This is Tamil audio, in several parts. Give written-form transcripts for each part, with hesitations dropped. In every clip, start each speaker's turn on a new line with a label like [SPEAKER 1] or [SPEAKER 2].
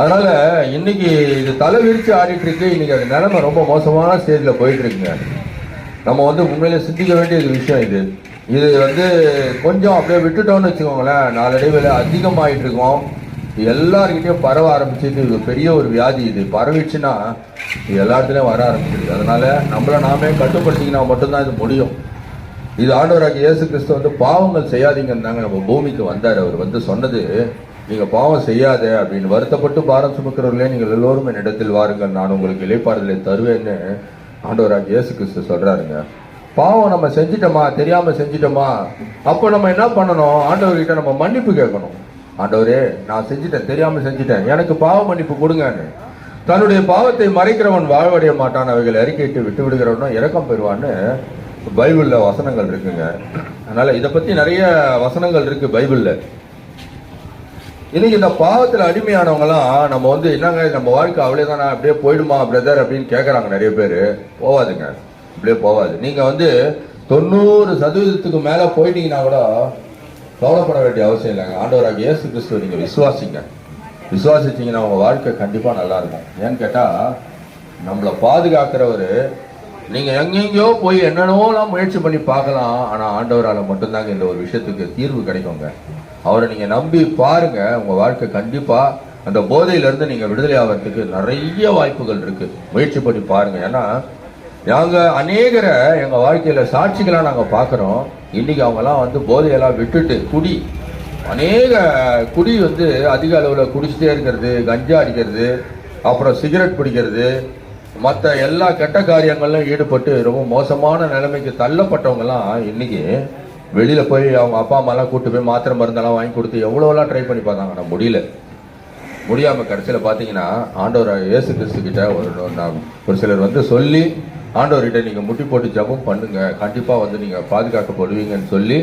[SPEAKER 1] அதனால இன்னைக்கு இது தலை விரிச்சு ஆடிட்டு இருக்கு. இன்னைக்கு அது நிலைமை ரொம்ப மோசமான ஸ்டேஜ்ல போயிட்டு இருக்குங்க. நம்ம வந்து உண்மையில சிந்திக்க வேண்டிய விஷயம் இது. இது வந்து கொஞ்சம் அப்படியே விட்டுட்டோம்னு வச்சுக்கோங்களேன், நாளடைவில் அதிகமாயிட்டு இருக்கோம். எல்லாருக்கிட்டையும் பரவ ஆரம்பிச்சிட்டு, இது பெரிய ஒரு வியாதி. இது பரவிச்சுன்னா இது எல்லா இடத்துலையும் வர ஆரம்பிச்சிருக்கு. அதனால நம்மளை நாமே கட்டுப்படுத்திக்கினா மட்டும்தான் இது முடியும். இது ஆண்டவராகிய இயேசு கிறிஸ்து வந்து பாவங்கள் செய்யாதீங்கன்னு தாங்க நம்ம பூமிக்கு வந்தார். அவர் வந்து சொன்னது, நீங்க பாவம் செய்யாத அப்படின்னு, வருத்தப்பட்டு பாரம் சுமக்கிறவர்களே நீங்கள் எல்லோரும் என்னிடத்தில் வாருங்கள், நான் உங்களுக்கு இளைப்பாறுதலை தருவேன்னு ஆண்டவராகிய இயேசு கிறிஸ்து சொல்றாருங்க. பாவம் நம்ம செஞ்சிட்டோமா, தெரியாம செஞ்சிட்டோமா, அப்போ நம்ம என்ன பண்ணணும்? ஆண்டவர்கிட்ட நம்ம மன்னிப்பு கேட்கணும். ஆண்டவரே, நான் செஞ்சிட்டேன், தெரியாம செஞ்சிட்டேன், எனக்கு பாவ மன்னிப்பு கொடுங்கன்னு. தன்னுடைய பாவத்தை மறைக்கிறவன் வாழ்வடைய மாட்டான், அவைகளை அறிக்கையிட்டு விட்டு விடுகிறவனும் இரக்கம் பெறுவான்னு பைபிள்ல வசனங்கள் இருக்குங்க. அதனால இதை பத்தி நிறைய வசனங்கள் இருக்கு பைபிள்ல. இன்னைக்கு இந்த பாவத்தில் அடிமையானவங்கலாம் நம்ம வந்து என்னங்க நம்ம வாழ்க்கை அவ்வளோதானா, அப்படியே போயிடுமா பிரதர் அப்படின்னு கேட்குறாங்க நிறைய பேர். போவாதுங்க, அப்படியே போவாது. நீங்கள் வந்து 90% மேலே போயிட்டீங்கன்னா கூட கவலைப்பட வேண்டிய அவசியம் இல்லைங்க. ஆண்டவராகிய இயேசு கிறிஸ்துவை நீங்கள் விசுவாசிச்சிங்கன்னா உங்கள் வாழ்க்கை கண்டிப்பாக நல்லா இருக்கும். ஏன்னு கேட்டால், நம்மளை பாதுகாக்கிறவர். நீங்கள் எங்கெங்கயோ போய் என்னென்னலாம் முயற்சி பண்ணி பார்க்கலாம், ஆனால் ஆண்டவரால் மட்டும்தாங்க இந்த ஒரு விஷயத்துக்கு தீர்வு கிடைக்குங்க. அவரை நீங்கள் நம்பி பாருங்க, உங்கள் வாழ்க்கை கண்டிப்பாக அந்த போதையிலேருந்து நீங்கள் விடுதலை ஆகிறதுக்கு நிறைய வாய்ப்புகள் இருக்குது. முயற்சி பண்ணி பாருங்க. ஏன்னா நாங்கள் அநேகரை எங்கள் வாழ்க்கையில் சாட்சிகளாக நாங்கள் பார்க்குறோம். இன்றைக்கி அவங்கெல்லாம் வந்து போதையெல்லாம் விட்டுட்டு அநேக குடி வந்து அதிக அளவில் குடிச்சிட்டே இருக்கிறது, கஞ்சா அடிக்கிறது, அப்புறம் சிகரெட் பிடிக்கிறது, மற்ற எல்லா கெட்ட காரியங்கள்லாம் ஈடுபட்டு ரொம்ப மோசமான நிலைமைக்கு தள்ளப்பட்டவங்கலாம் இன்னைக்கு வெளியில் போய் அவங்க அப்பா அம்மாலாம் கூப்பிட்டு போய் மாத்திரை மருந்தெல்லாம் வாங்கி கொடுத்து எவ்வளோலாம் ட்ரை பண்ணி பார்த்தாங்க. நான் முடியாமல் கடைசியில் பார்த்தீங்கன்னா ஆண்டவர் இயேசு கிறிஸ்து கிட்ட ஒரு சிலர் வந்து சொல்லி, ஆண்டவர்கிட்ட நீங்கள் முட்டி போட்டு ஜெபம் பண்ணுங்க, கண்டிப்பாக வந்து நீங்கள் பாதுகாக்கப்படுவீங்கன்னு சொல்லி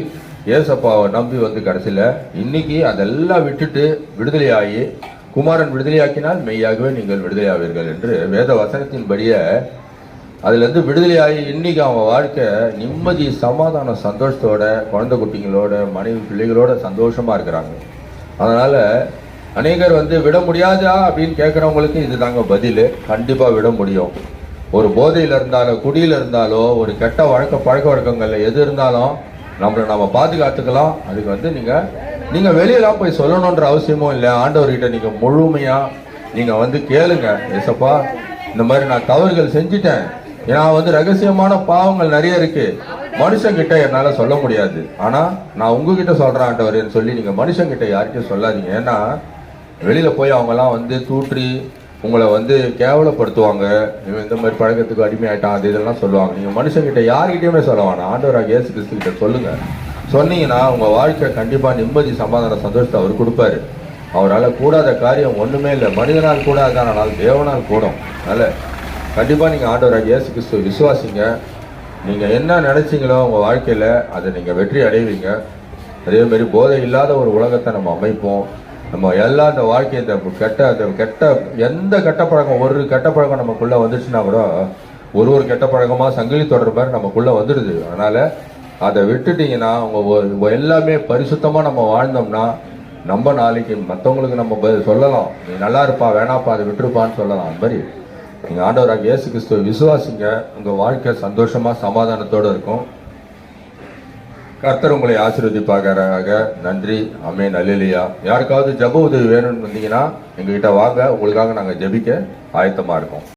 [SPEAKER 1] ஏசப்பாவை நம்பி வந்து கடைசியில் இன்னைக்கு அதெல்லாம் விட்டுட்டு விடுதலையாகி, குமாரன் விடுதலையாக்கினால் மெய்யாகவே நீங்கள் விடுதலையாவீர்கள் என்று வேத வசனத்தின்படியே அதுலேருந்து விடுதலையாகி இன்னைக்கு அவங்க வாழ்க்கை நிம்மதி, சமாதானம், சந்தோஷத்தோட, குழந்தை குட்டிங்களோட, மனைவி பிள்ளைகளோட சந்தோஷமா இருக்கிறாங்க. அதனால அநேகர் வந்து விட முடியாதா அப்படின்னு கேட்குறவங்களுக்கு இது தாங்க பதில். கண்டிப்பாக விட முடியும். ஒரு போதையில் இருந்தாலோ, குடியில் இருந்தாலோ, ஒரு கெட்ட பழக்க வழக்கங்கள்ல எது இருந்தாலும் நம்ம பாதுகாத்துக்கலாம். அதுக்கு வந்து நீங்கள் வெளியெல்லாம் போய் சொல்லணுன்ற அவசியமும் இல்லை. ஆண்டவர்கிட்ட நீங்கள் முழுமையாக நீங்கள் வந்து கேளுங்க, ஏசப்பா இந்த மாதிரி நான் தவறுகள் செஞ்சுட்டேன், ஏன்னா வந்து ரகசியமான பாவங்கள் நிறைய இருக்கு, மனுஷங்கிட்ட என்னால் சொல்ல முடியாது, ஆனால் நான் உங்ககிட்ட சொல்கிறேன் ஆண்டவரேன்னு சொல்லி நீங்கள் மனுஷங்கிட்ட யார்கிட்டையும் சொல்லாதீங்க. ஏன்னா வெளியில் போய் அவங்கெல்லாம் வந்து தூற்றி உங்களை வந்து கேவலப்படுத்துவாங்க. இவன் இந்த மாதிரி பழக்கத்துக்கு அடிமையாயிட்டான், அது இதெல்லாம் சொல்லுவாங்க. நீங்கள் மனுஷங்கிட்ட யார்கிட்டையுமே சொல்ல வேணாம், ஆண்டவராக இயேசு கிறிஸ்து கிட்ட சொல்லுங்க. சொன்னீங்கன்னா உங்கள் வாழ்க்கை கண்டிப்பாக நிம்மதி, சமாதான, சந்தோஷத்தை அவர் கொடுப்பாரு. அவரால் கூடாத காரியம் ஒன்றுமே இல்லை. மனிதனால் கூடாதான், ஆனால் தேவனால் கூடும். அதனால் கண்டிப்பாக நீங்கள் ஆண்டவராக இயேசு கிறிஸ்துவை விசுவாசிங்க. நீங்கள் என்ன நினைச்சீங்களோ உங்கள் வாழ்க்கையில் அதை நீங்கள் வெற்றி அடைவீங்க. அதேமாரி போதை இல்லாத ஒரு உலகத்தை நம்ம அமைப்போம். நம்ம எல்லா இந்த வாழ்க்கை இந்த கெட்ட எந்த கெட்ட பழக்கம், ஒரு கெட்ட பழக்கம் நமக்குள்ளே வந்துச்சுன்னா கூட ஒரு கெட்ட பழக்கமாக சங்கிலி தொடர் மாதிரி நமக்குள்ளே வந்துடுது. அதனால் அதை விட்டுட்டிங்கன்னா உங்கள் எல்லாமே பரிசுத்தமாக நம்ம வாழ்ந்தோம்னா நம்ம நாளைக்கு மற்றவங்களுக்கு நம்ம சொல்லலாம், நீ நல்லா இருப்பா, வேணாப்பா, அதை விட்டுருப்பான்னு சொல்லலாம். அது மாதிரி நீங்கள் ஆண்டவராக இயேசு கிறிஸ்துவை விசுவாசிங்க. உங்கள் வாழ்க்கை சந்தோஷமாக சமாதானத்தோடு இருக்கும். கர்த்தர் உங்களை ஆசீர்வதிப்பாக. நன்றி. ஆமென். அல்லேலூயா. யாருக்காவது ஜெப உதவி வேணும்னு வந்தீங்கன்னா எங்ககிட்ட வாங்க, உங்களுக்காக நாங்கள் ஜெபிக்க ஆயத்தமாக இருக்கோம்.